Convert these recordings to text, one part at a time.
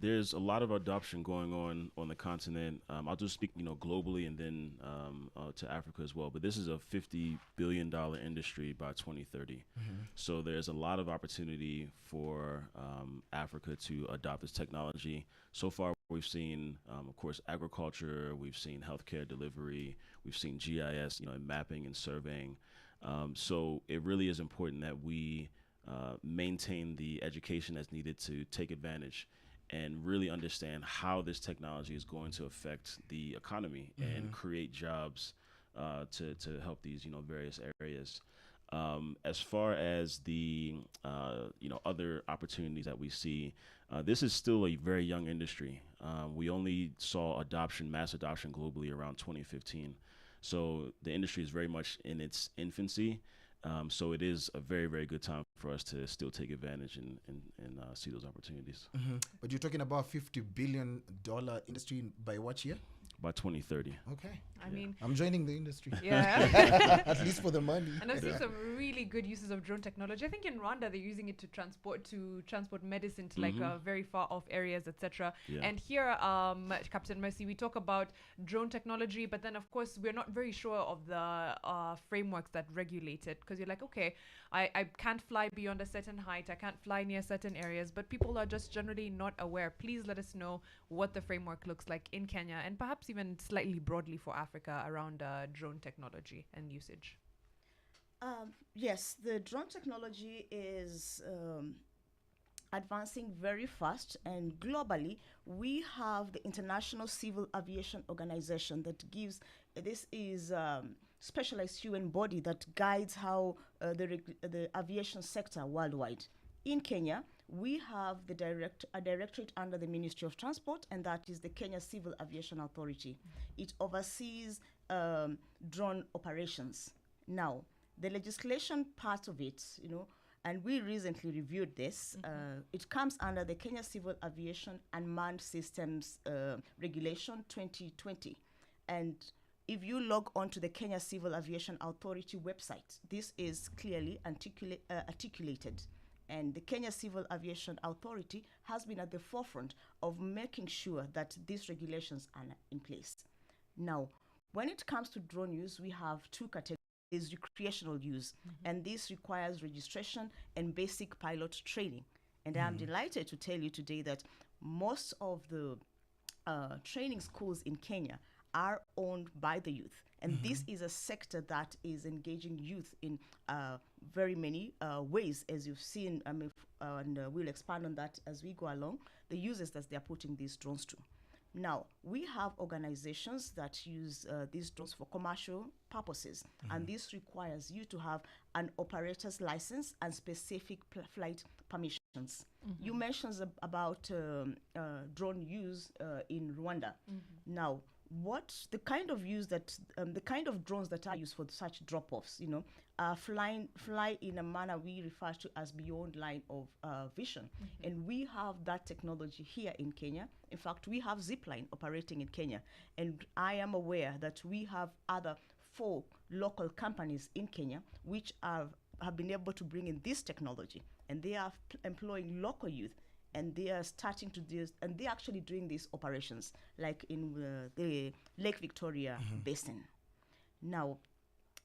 There's a lot of adoption going on the continent. I'll just speak, globally, and then to Africa as well. But this is a $50 billion industry by 2030. So there's a lot of opportunity for Africa to adopt this technology. So far, we've seen, of course, agriculture. We've seen healthcare delivery. We've seen GIS, and mapping and surveying. So it really is important that we maintain the education that's needed to take advantage and really understand how this technology is going to affect the economy and create jobs to help these various areas. As far as the other opportunities that we see, this is still a very young industry. We only saw mass adoption globally around 2015. So the industry is very much in its infancy. So it is a very, very good time for us to still take advantage and see those opportunities. But you're talking about $50 billion industry by what year? By 2030. Okay. I mean, I'm joining the industry. yeah. At least for the money. And I've seen some really good uses of drone technology. I think in Rwanda they're using it to transport medicine to like very far off areas, etc. Yeah. And here, Captain Mercy, we talk about drone technology, but then of course we're not very sure of the frameworks that regulate it, because you're like, okay, I can't fly beyond a certain height, I can't fly near certain areas, but people are just generally not aware. Please let us know what the framework looks like in Kenya, and perhaps even slightly broadly for Africa around drone technology and usage. Yes, the drone technology is advancing very fast, and globally, we have the International Civil Aviation Organization that gives this is specialized UN body that guides how the aviation sector worldwide. In Kenya, we have a directorate under the Ministry of Transport, and that is the Kenya Civil Aviation Authority. It oversees drone operations. Now, the legislation part of it, and we recently reviewed this, it comes under the Kenya Civil Aviation Unmanned Systems Regulation 2020. And if you log on to the Kenya Civil Aviation Authority website, this is clearly articulated. And the Kenya Civil Aviation Authority has been at the forefront of making sure that these regulations are in place. Now, when it comes to drone use, we have two categories. Is recreational use, and this requires registration and basic pilot training. And I'm delighted to tell you today that most of the training schools in Kenya are owned by the youth. And this is a sector that is engaging youth in very many ways, as you've seen, and we'll expand on that as we go along, the uses that they're putting these drones to. Now, we have organizations that use these drones for commercial purposes, and this requires you to have an operator's license and specific flight permissions. You mentioned about drone use in Rwanda. Now, what the kind of use that the kind of drones that are used for such drop-offs, fly in a manner we refer to as beyond line of vision, and we have that technology here in Kenya. In fact, we have Zipline operating in Kenya, and I am aware that we have other 4 local companies in Kenya which have been able to bring in this technology, and they are employing local youth, and they are starting to do, and they're actually doing these operations like in the Lake Victoria basin. Now,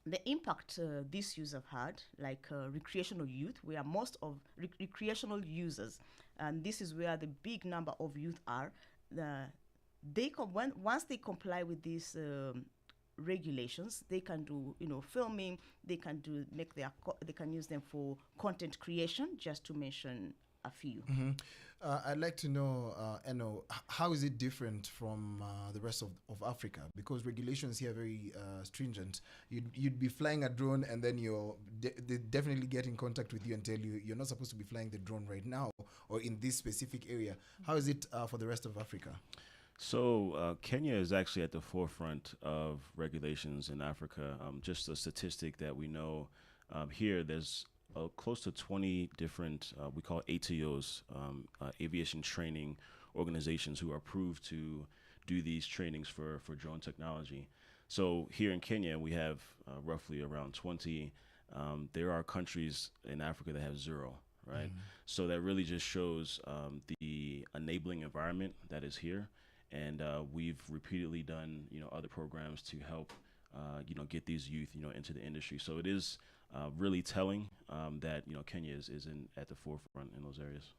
the impact these users have had, like recreational youth, where most of recreational users, and this is where the big number of youth are, once they comply with these regulations, they can do filming, they can they can use them for content creation, just to mention a few. I'd like to know, Eno, how is it different from the rest of Africa? Because regulations here are very stringent. You'd be flying a drone, and then they definitely get in contact with you and tell you you're not supposed to be flying the drone right now or in this specific area. How is it for the rest of Africa? So Kenya is actually at the forefront of regulations in Africa. Just a statistic that we know here, there's close to 20 different, we call ATOs, aviation training organizations, who are approved to do these trainings for drone technology. So here in Kenya, we have roughly around 20. There are countries in Africa that have 0. right? So that really just shows the enabling environment that is here. And we've repeatedly done, other programs to help, get these youth, into the industry. So it is really telling that, Kenya is at the forefront in those areas.